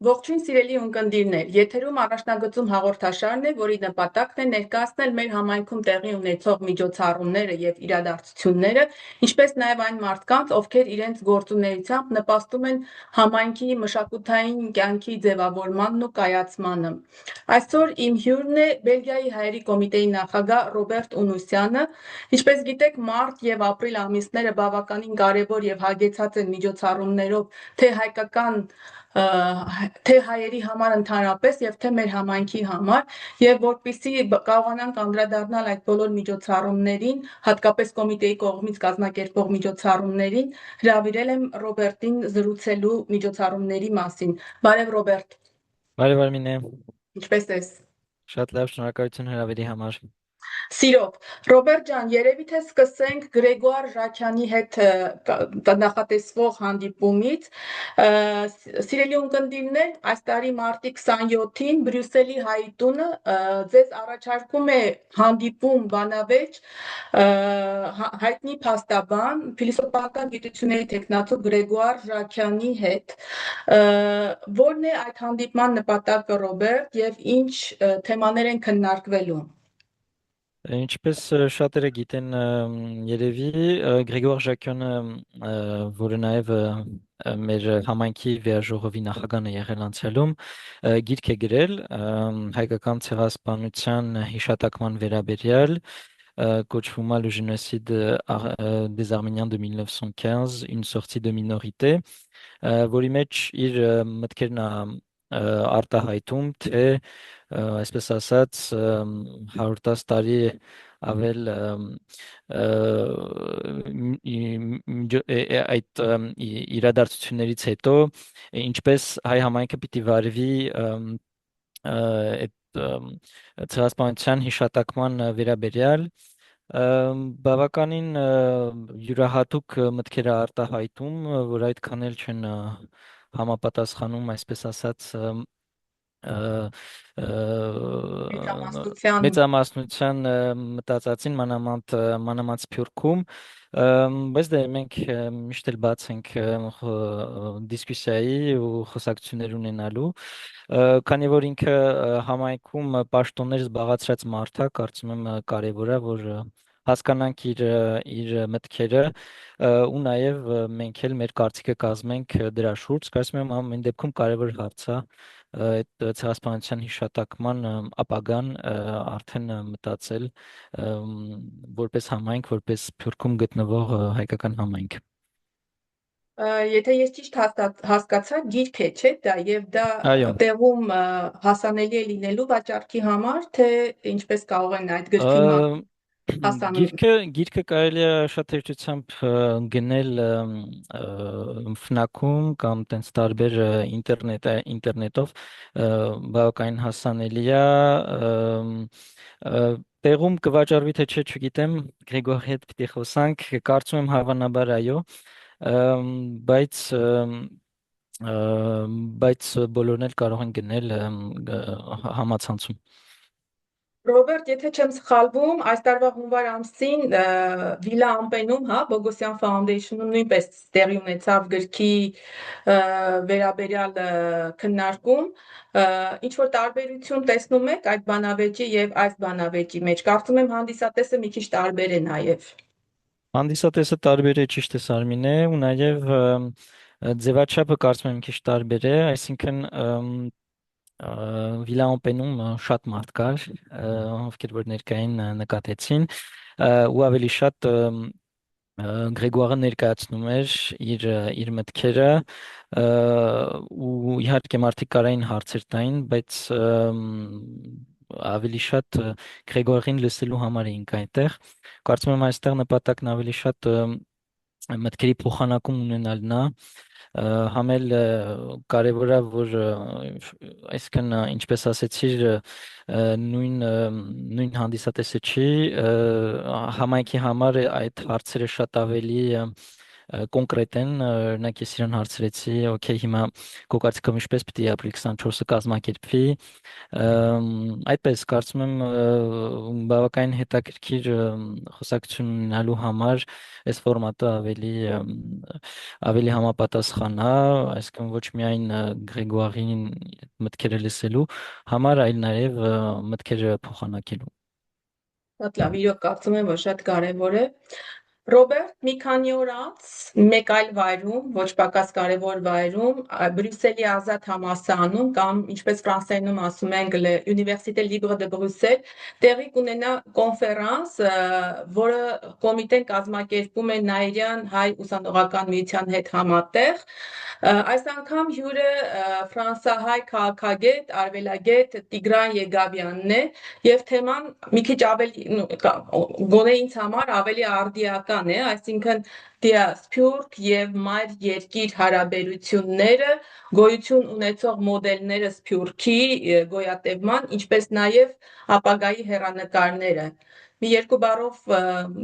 Ողջույն սիրելի ունկնդիրներ, եթերում առաջնագծում հաղորդաշարն է, որի նպատակն է ներկայացնել մեր համայնքում տեղի ունեցող միջոցառումները եւ իրադարձությունները, ինչպես նաեւ այն մարդկանց, ովքեր իրենց գործունեությամբ նպաստում են համայնքի մշակութային կյանքի ձևավորմանն ու կայացմանը։ Այսօր իմ հյուրն է Բելգիայի հայերի կոմիտեի նախագահ Ռոբերտ Ունուսյանը։ Ինչպես գիտեք, մարտ եւ ապրիլ ամիսները բավականին կարեւոր եւ հագեցած են միջոցառումներով, թե հայկական թե հայերի համար ընդհանրապես եւ թե մեր համայնքի համար եւ որպիսի կարողանանք անդրադառնալ այդ բոլոր միջոցառումներին, հատկապես կոմիտեի կողմից կազմակերպող միջոցառումներին, հրավիրել եմ Ռոբերտին զրուցելու միջոցառումների մասին։ Բարև Ռոբերտ, Բարև Արմինե, ինչպե՞ս ես։ շատ լավ, շնորհակալություն հրավերի համար։ Սիրով, Ռոբերտ ջան, երևի թե սկսենք Գրեգոար Ժաքյանի հետ նախատեսվող հանդիպումից։ Սիրելի ունկնդիրներ, այս տարի մարտի 27-ին Բրյուսելի Հայ տունը ձեզ առաջարկում է հանդիպում բանավեճ հայտնի փաստաբան, փիլիսոփայական գիտությունների թեկնածու Գրեգոար Ժաքյանի հետ։ Որն է այդ հանդիպման նպատակը, Ռոբերտ, եւ ինչ թեմաներ են քննարկվելու։ Ինչպես շատերը գիտեն, երևի Գրեգոր Ժակյանը, որը նաև մեր համայնքի վեաժողովի նախագահն է եղել անցյալում, գիրք է գրել հայկական ցեղասպանության հիշատակման վերաբերյալ, կոչվում է Le génocide des Arméniens de 1915, une sortie de minorité, որի մեջ իր մտքերն արտահայտում, թե այսպես ասած 110 տարի ավել այդ իրադարձություններից հետո ինչպես հայ համայնքը պիտի վարվի այդ ցեղասպանության հիշատակման վերաբերյալ բավականին յուրահատուկ մտքեր է արտահայտում, որ այդքան էլ չեն համապատասխանում, այսպես ասած, Մեծամասնության մեծամասնության մտածածին մանավանդ Սփյուռքում, բայց դե մենք միշտ էլ բաց ենք դիսկուսիայի ու խոսակցություններ ունենալու, քանի որ ինքը համայնքում պաշտոններ զբաղացրած մարդ է, կարծում եմ կարևոր է, որ հասկանանք իր մտքերը ու նաև մենք էլ մեր կարծիքը կազմենք դրա շուրջ, կարծում եմ ամեն դեպքում կարևոր հարց է այդ ցեղասպանության հիշատակման ապագան արդեն մտածել որպես համայնք, որպես Սփյուռքում գտնվող հայկական համայնք։ Եթե ես ճիշտ հասկացա, գիրք է, չէ՞ դա, եւ դա Այո, տեղում հասանելի է լինելու վաճառքի համար, թե ինչպես կարող են այդ գրքի ը, հասանելի։ գիրքը կարելի է շատ հեշտությամբ գնել Fnac-ում կամ տենց տարբեր ինտերնետով բավականին հասանելի է տեղում կվաճառվի թե չէ չգիտեմ Գրեգորի հետ պիտի խոսանք կարծում եմ հավանաբար այո բայց բայց բոլորն էլ կարող են գնել համացանցում Ռոբերտ, եթե չեմ սխալվում, այս տարվա հունվար ամսին Վիլա Ամպենում, հա, Բոգոսյան Ֆաունդեյշնում նույնպես տեղի ունեցավ գրքի վերաբերյալ քննարկում, ինչ որ տարբերություն տեսնում եք այդ բանավեճի եւ այս բանավեճի մեջ։ Կարծում եմ հանդիսատեսը մի քիչ տարբեր է նաեւ։ Հանդիսատեսը տարբեր է, ճիշտ է Սարմինե, ու նաև ձևաչափը կարծում եմ մի քիչ տարբեր է, այսինքն Վիլաամպենում շատ մարդ կար, ովքեր որ ներկային նկատեցին, ու ավելի շատ Գրեգորը ներկայացնում էր իր մտքերը ու իհարկե մարդիկ կարային հարցեր տային, բայց ավելի շատ Գրեգորին լսելու համար էինք այնտեղ։ Կարծում եմ այստեղ նպատակն ավելի շատ մտքերի փոխանակում ունենալն է համել կարևոր է որ այսքան ինչպես ասեցիր նույն հանդիսատեսը չի համայնքի համար այդ հարցերը շատ ավելի կոնկրետ են, օրինակ ես իրան հարցրեցի, օքեյ, հիմա քո կարծիքով ինչպես պիտի ապրիլ 24-ը կազմակերպվի, այդպես կարծում եմ բավականին հետաքրքիր խոսակցություն ունենալու համար այս ֆորմատը ավելի համապատասխան է, այսինքն ոչ միայն Գրեգոարին մտքերը լսելու համար, այլ նաև մտքերը փոխանակելու։ Շատ լավ, իրոք կարծում եմ, որ շատ կարևոր է։ Ռոբերտ, մի քանի օր անց մեկ այլ վայրում, ոչ պակաս կարևոր վայրում, Բրյուսելի Ազատ համալսարանում կամ ինչպես ֆրանսերենում ասում են Université Libre de Bruxelles, տեղի կունենա կոնֆերանս, որը կոմիտեն կազմակերպում է Նաիրյան հայ ուսանողական միության հետ համատեղ։ Այս անգամ հյուրը ֆրանսահայ քաղաքագետ, արվելագետ Տիգրան Եգավյանն է եւ թեման մի քիչ ավելի գոնե ինձ համար ավելի արդիական է, այսինքն դիասպյուրք եւ մայր երկիր հարաբերությունները, գոյություն ունեցող մոդելները Սփյուռքի գոյատևման, ինչպես նաեւ ապագայի հեռանկարները։ Մի երկու բառով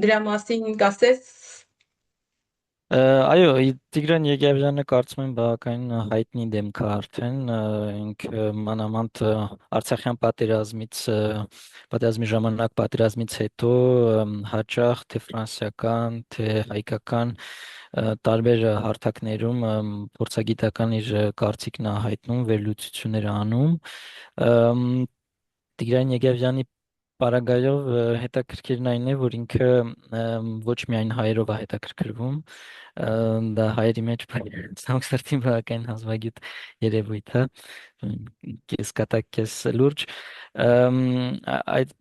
դրա մասին կասես։ Այո, Տիգրան Եղիազյանը կարծում եմ բավականին հայտնի դեմք է արդեն, ինքը մանավանդ Արցախյան պատերազմի ժամանակ պատերազմից հետո հաճախ թե ֆրանսիական, թե հայկական տարբեր հարթակներում փորձագիտական իր կարծիքն է հայտնում, վերլուծություններ է անում։ Ըմ, Տիգրան Եղիազյանի Պարագայով հետաքրքիրն այն է, որ ինքը ոչ միայն հայերով է հետաքրքրվում, դա հայերի մեջ ցամաք սրտին բավական հազվագյուտ երևույթ է, կես կատակ, կես լուրջ։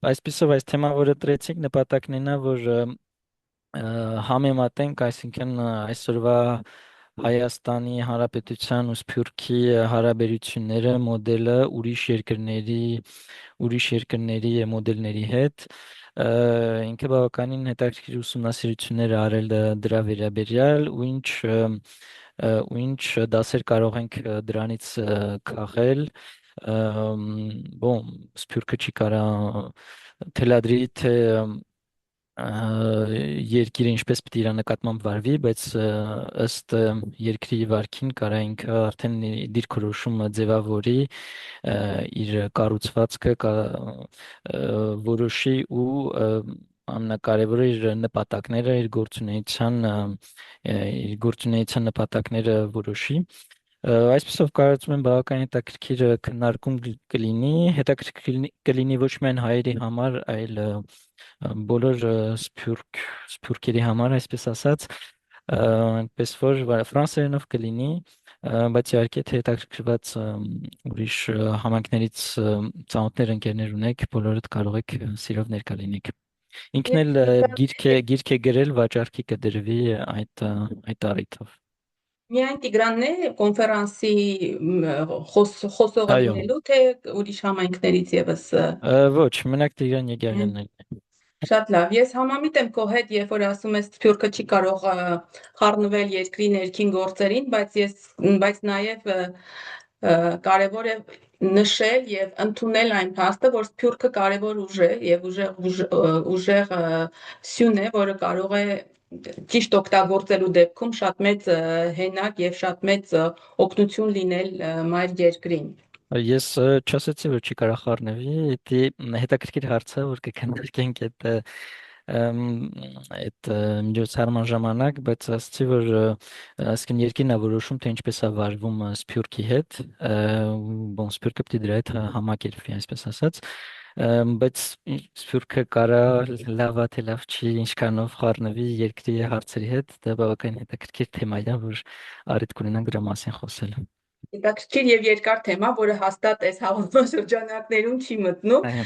Այսպիսով այս թեման, որը դրեցինք, նպատակն է նա, որ համեմատենք, այսինքն այսօրվա Հայաստանի Հանրապետության ու Սփյուռքի հարաբերությունները, մոդելը ուրիշ երկրների մոդելների հետ, ինքը բավականին հետաքրքիր ուսումնասիրություններ է արել դրա վերաբերյալ, ու ինչ դասեր կարող ենք դրանից քաղել, բոմ, Սփյուռքը չի կարա թելադրի, թե երկիրը ինչպես պիտի իր նկատմամբ վարվի, բայց ըստ երկրի վարքին կարա ինքը արդեն դիրքորոշում ձևավորի, իր կառուցվածքը որոշի ու ամենակարևորը իր գործունեության նպատակները որոշի։ Այսպեսով կարծում եմ բավական հետաքրքիր քննարկում կլինի, հետաքրքիր կլինի ոչ միայն հայերի համար, այլ բոլոր սփյուռքերի համար, այսպես ասած, այնպես որ ֆրանսերենով կլինի, բայց իհարկե թե հետաքրքրված ուրիշ համայնքներից ծանոթներ ընկերներ ունեք, բոլորդ կարող եք սիրով ներկա լինեք։ Ինքն էլ գիրք է գրել, վաճառքի կդրվի այդ առիթով։ Միայն Տիգրանն է կոնֆերանսի խոսողը Այո, լինելու, թե ուրիշ համայնքներից եւս։ ոչ, մենակ Տիգրան Եղիազյանն է։ Շատ լավ։ Ես համամիտ եմ քո հետ, երբ որ ասում ես Սփյուռքը չի կարող խառնվել երկրի ներքին գործերին, բայց նաև կարևոր է նշել եւ ընդունել այն փաստը, որ Սփյուռքը կարևոր ուժ է եւ ուժեղ սյուն է, որը կարող է ճիշտ օգտագործելու դեպքում շատ մեծ հենակ եւ շատ մեծ օգնություն լինել մայր երկրին։ Ես չասեցի, որ չի կարող խառնվի, դա հետաքրքիր հարց է, որ կքննարկենք այդ միջոցառման ժամանակ, բայց ասացի, որ ասկին երկիրն է որոշում, թե ինչպես է վարվում Սփյուռքի հետ, բոն Սփյուռքը պետք է դրա հետ համակերպվի, այսպես ասած, բայց Սփյուռքը կարա լավ է, թե լավ չի, ինչքանով խառնվի երկրի հարցերի հետ, դա բավական հետաքրքիր թեմա է, որ առիթ կունենանք դրա մասին խոսել։ Հետաքրքիր եւ երկար թեմա, որը հաստատ այս հաղորդման շրջանակներում չի մտնում։ Այո։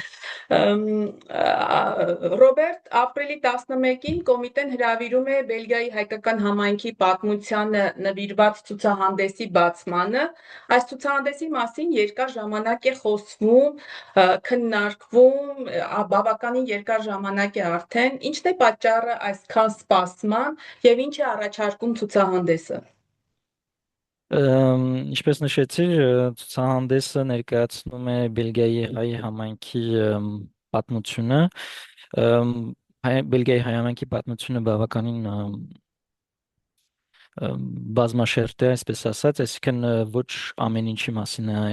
Ռոբերտ, ապրիլի 11-ին կոմիտեն հրավիրում է Բելգիայի հայկական համայնքի պատմությանը նվիրված ցուցահանդեսի բացմանը։ Այս ցուցահանդեսի մասին երկար ժամանակ է խոսվում, քննարկվում, բավականին երկար ժամանակ է արդեն։ Ինչն է պատճառը այսքան սպասման եւ ինչ է առաջարկում ցուցահանդեսը։ Ինչպես նշեցի, ցուցահանդեսը ներկայացնում է Բելգիայի հայ համայնքի պատմությունը։ Բելգիայի հայ համայնքի պատմությունը բավականին բազմաշերտ է, այսպես ասած, այսինքն ոչ ամեն ինչի մասին է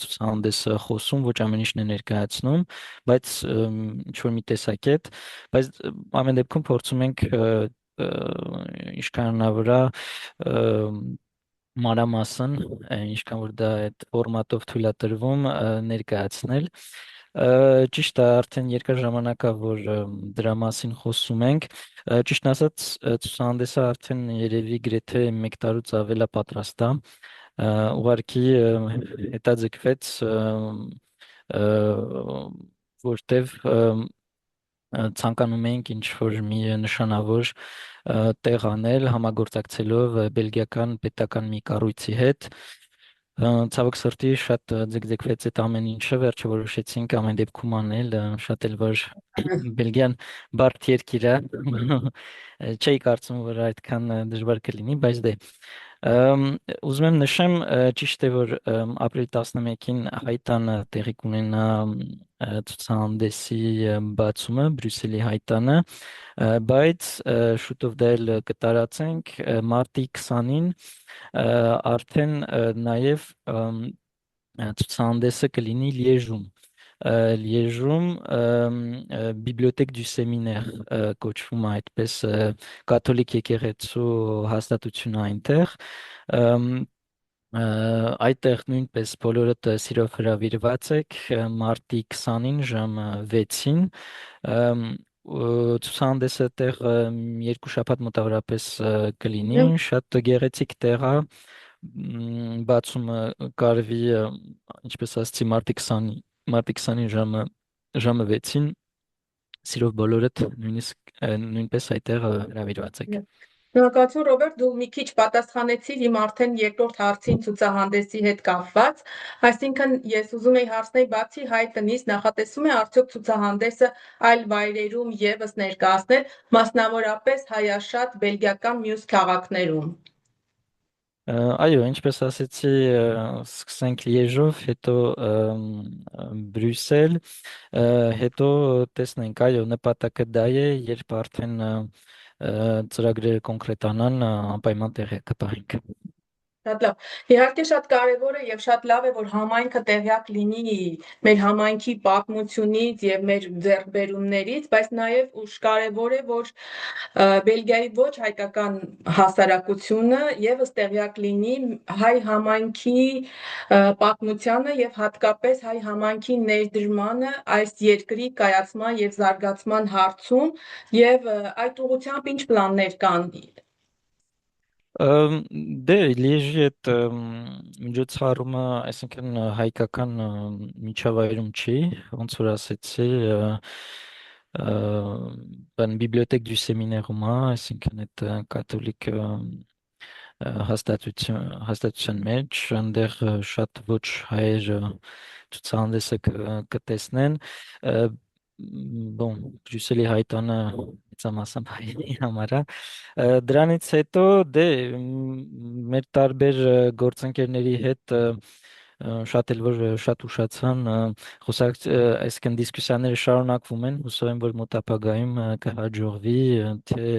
ցուցահանդեսը խոսում, ոչ ամեն ինչն է ներկայացնում, բայց ինչ որ մի տեսակետ, բայց ամեն դեպքում փորձում ենք ինչքան հնարավոր է մանրամասն, ինչքան որ դա այդ ֆորմատով թույլատրվում ներկայացնել։ Ճիշտ է, արդեն երկար ժամանակ է, որ դրա մասին խոսում ենք։ Ճիշտն ասած, ցուցահանդեսը արդեն երևի գրեթե 1 տարուց ավել է պատրաստ է։ Ուղղակի հետաձգվեց, որտեվ ցանկանում էինք ինչ որ մի նշանավոր տեղ անել համագործակցելով բելգիական պետական մի կառույցի հետ։ Ցավոք սրտի շատ ձգձգվեց այդ ամեն ինչը, վերջը որոշեցինք ամեն դեպքում անել, շատ էլ որ Բելգիան բարդ երկիր է, չէի կարծում, որ այդքան դժվար կլինի, բայց դե ուզում եմ նշեմ, ճիշտ է, որ ապրիլի 11-ին Հայտանը տեղի կունենա ցուցահանդեսի բացումը, Բրյուսելի Հայտանը, բայց շուտով դա էլ կտարածենք մարտի 20-ին արդեն նաև ցուցահանդեսը կլինի Լիեժում։ Լիեժում Bibliothèque du Séminaire կոչվում է այդպես կաթոլիկ եկեղեցու հաստատությունը այնտեղ այդտեղ նույնպես բոլորդ սիրով հրավիրված եք մարտի 20-ին ժամը 6-ին ցուցահանդեսը տեղ 2 շաբաթ մոտավորապես կլինի, շատ գեղեցիկ տեղ է, բացումը կարվի, ինչպես ասացի, մարտի 20-ին ժամը 6-ին, սիրով բոլորդ նույնպես այդտեղ հրավիրված եք։ Շնորհակալություն Ռոբերտ, դու մի քիչ պատասխանեցիր իմ արդեն երկրորդ հարցին ցուցահանդեսի հետ կապված, այսինքն ես ուզում եի հարցնել, բացի Հայտնից նախատեսվում է արդյոք ցուցահանդեսը այլ վայրերում եւս ներկայացնել, մասնավորապես հայաշատ բելգիական մյուս քաղաքներում։ Այո, ինչպես ասեցի, սկսենք Լիեժով, հետո Բրյուսել, հետո տեսնենք, այո, նպատակը դա է, երբ արդեն ծրագրերը կոնկրետանան, անպայման տեղի կպահենք։ Շատ լավ։ Իհարկե շատ կարևոր է եւ շատ լավ է, որ համայնքը տեղյակ լինի մեր համայնքի պատմությունից եւ մեր ձեռքբերումներից, բայց նաեւ ուշ կարևոր է, որ Բելգիայի ոչ հայկական հասարակությունը եւս տեղյակ լինի հայ համայնքի պատմությանը եւ հատկապես հայ համայնքի ներդրմանը այս երկրի կայացման եւ զարգացման հարցում եւ այդ ուղղությամբ ինչ պլաններ կան։ Դե Լիեժի այդ միջոցառումը, այսինքն հայկական միջավայրում չի, ոնց որ ասեցի, բան Bibliothèque du Séminaire-ում է, այսինքն այդ կաթոլիկ հաստատության մեջ, այնտեղ շատ ոչ հայեր ցուցահանդեսը կտեսնեն, բոն Բրյուսելի Հայտանը մեծամասամբ հայերի համար է։ Դրանից հետո դե մեր տարբեր գործընկերների հետ շատ էլ որ շատ ուշացան այսինքն դիսկուսիաները շարունակվում են, հուսով եմ, որ մոտ ապագայում կհաջողվի թե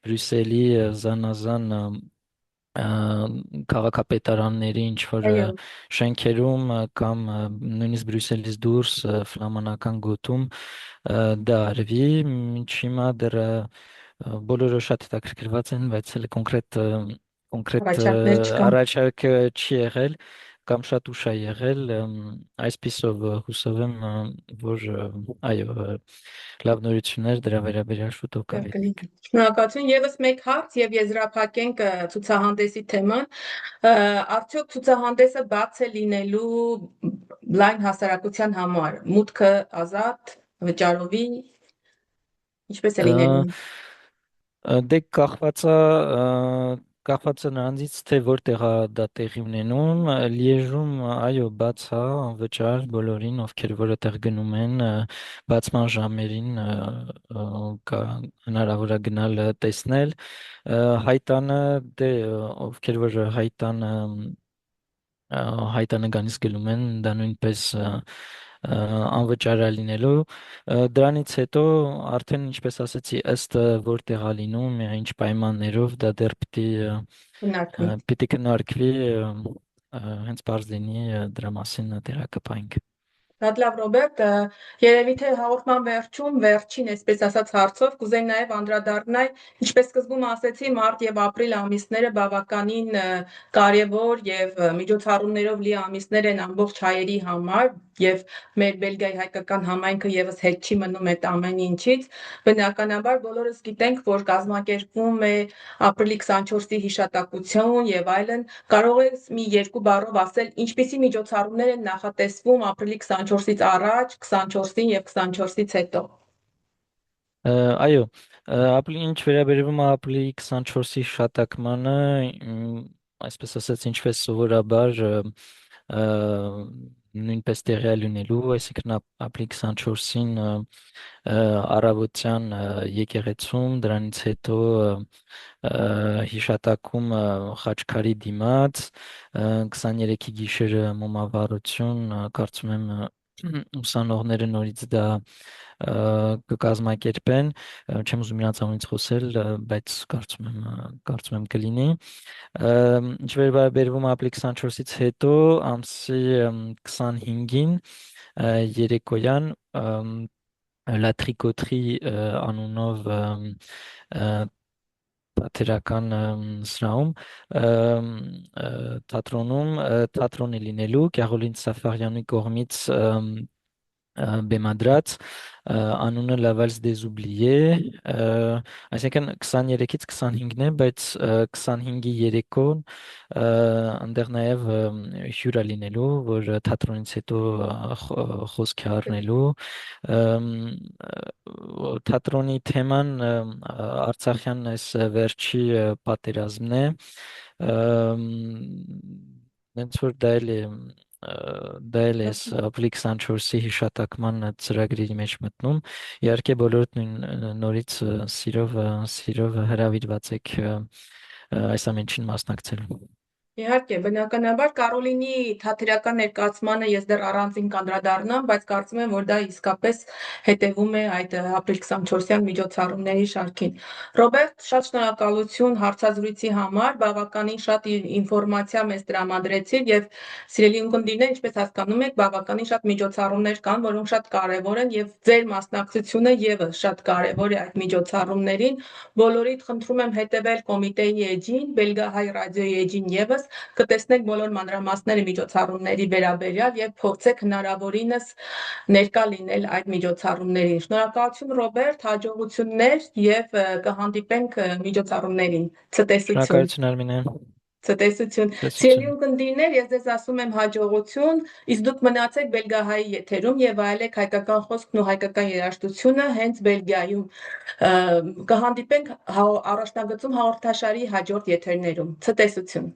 Բրյուսելի զանազան քաղաքապետարանների ինչ որ շենքերում կամ նույնիսկ Բրյուսելից դուրս ֆլամանական գոտում դա արվի, մինչ հիմա դեռ բոլորը շատ հետաքրքրված են, բայց էլ կոնկրետ առաջարկ չի եղել կամ շատ ուշ է եղել, այսպիսով հուսով եմ, որ այո, լավ նորություններ դրա վերաբերյալ շուտով կհավելի։ Շնորհակալություն, եւս մեկ հարց եւ եզրափակենք ցուցահանդեսի թեման, արդյոք ցուցահանդեսը բաց է լինելու լայն հասարակության համար, մուտքը ազատ, վճարովի, ինչպես է լինելու։ Դե կախված է նրանից, թե որտեղ է դա տեղի ունենում, Լիեժում, այո, բաց է, անվճար բոլորին, ովքեր որ այդտեղ գնում են, բացման ժամերին կա հնարավոր է գնալ տեսնել, Հայտանը, դե ովքեր որ Հայտանը գանից գնում են, դա նույնպես անվճար է լինելու։ Դրանից հետո արդեն ինչպես ասացի, ըստ որտեղ է լինում, ինչ պայմաններով դա դեռ Քննարկվի։ պիտի քննարկվի, հենց բարձ լինի դրա մասին տեղակայենք։ Շատ լավ, Ռոբերտ, երևի թե հաղորդման վերջին, այսպես ասած, հարցով կուզեի նաև անդրադառնալ, ինչպես սկզբում ասեցի, մարտ եւ ապրիլ ամիսները բավականին կարևոր եւ միջոցառումներով լի ամիսներ են ամբողջ հայերի համար եւ մեր Բելգիայի հայկական համայնքը եւս հետ չի մնում այդ ամեն ինչից։ Բնականաբար բոլորս գիտենք, որ կազմակերպվում է ապրիլի 24-ի հիշատակություն եւ այլն։ Կարող ես մի երկու բառով ասել, ինչպիսի միջոցառումներ են նախատեսվում ապրիլի 24-ից առաջ, 24-ին եւ 24-ից հետո։ Այո, ինչ վերաբերվում է ապրիլի 24-ի հիշատակմանը, այսպես ասած, ինչպես սովորաբար նույնպես տեղի է լինելու, այսինքն ապրիլի 24-ին առավոտյան եկեղեցում, դրանից հետո հիշատակում խաչքարի դիմաց, 23-ի գիշերը մոմավառություն, կարծում եմ ուսանողները նորից դա կկազմակերպեն, չեմ ուզում իրանց անունից խոսել, բայց կարծում եմ կլինի։ Ինչ վերաբերվում ապրիլի 24-ից հետո ամսի 25-ին երեկոյան La Tricoterie անունով թատերական սրահում թատրոն է լինելու Կյաղոլին Սաֆարյանի կողմից բեմադրած անունը La Valse des Oubliés, այսինքն 23-ից 25-ն է, բայց 25-ի երեկոն այնտեղ նաև հյուր է լինելու, որ թատրոնից հետո խոսք է առնելու։ Թատրոնի թեման Արցախյան այս վերջի պատերազմն է։ Ոնց որ դա էլ է ապրիլի 24-ի հիշատակման ծրագրերի մեջ մտնում։ Իհարկե բոլորդ նորից սիրով հրավիրված եք այս ամենին մասնակցելու։ Իհարկե, բնականաբար Կարոլինի թատերական ներկայացմանը ես դեռ առանձին կանդրադառնամ, բայց կարծում եմ, որ դա իսկապես հետևում է այդ ապրիլ 24-յան միջոցառումների շարքին։ Ռոբերտ, շատ շնորհակալություն հարցազրույցի համար, բավականին շատ ինֆորմացիա մեզ տրամադրեցիր եւ սիրելի ունկնդիրներ, ինչպես հասկանում եք, բավականին շատ միջոցառումներ կան, որոնք շատ կարեւոր են եւ ձեր մասնակցությունը եւս շատ կարեւոր է այդ միջոցառումներին։ Բոլորիդ խնդրում եմ հետևել կոմիտեի էջին, Բելգահայ ռադիոյի էջին եւս կտեսնեք բոլոր մանրամասները միջոցառումների վերաբերյալ եւ փորձեք հնարավորինս ներկա լինել այդ միջոցառումներին։ Շնորհակալություն Ռոբերտ, հաջողություններ եւ կհանդիպենք միջոցառումներին։ Ցտեսություն։ Շնորհակալություն Արմինե։ Ցտեսություն։ Սիրելի Տեսություն։ ունկնդիրներ, ես ձեզ ասում եմ հաջողություն, իսկ դուք մնացեք Բելգահայի եթերում եւ այլեք հայկական խոսքն ու հայկական երաժշտությունը հենց Բելգիայում։ Կհանդիպենք առաջնագծում հաղորդաշարի հաջորդ եթերներում։ Ցտեսություն։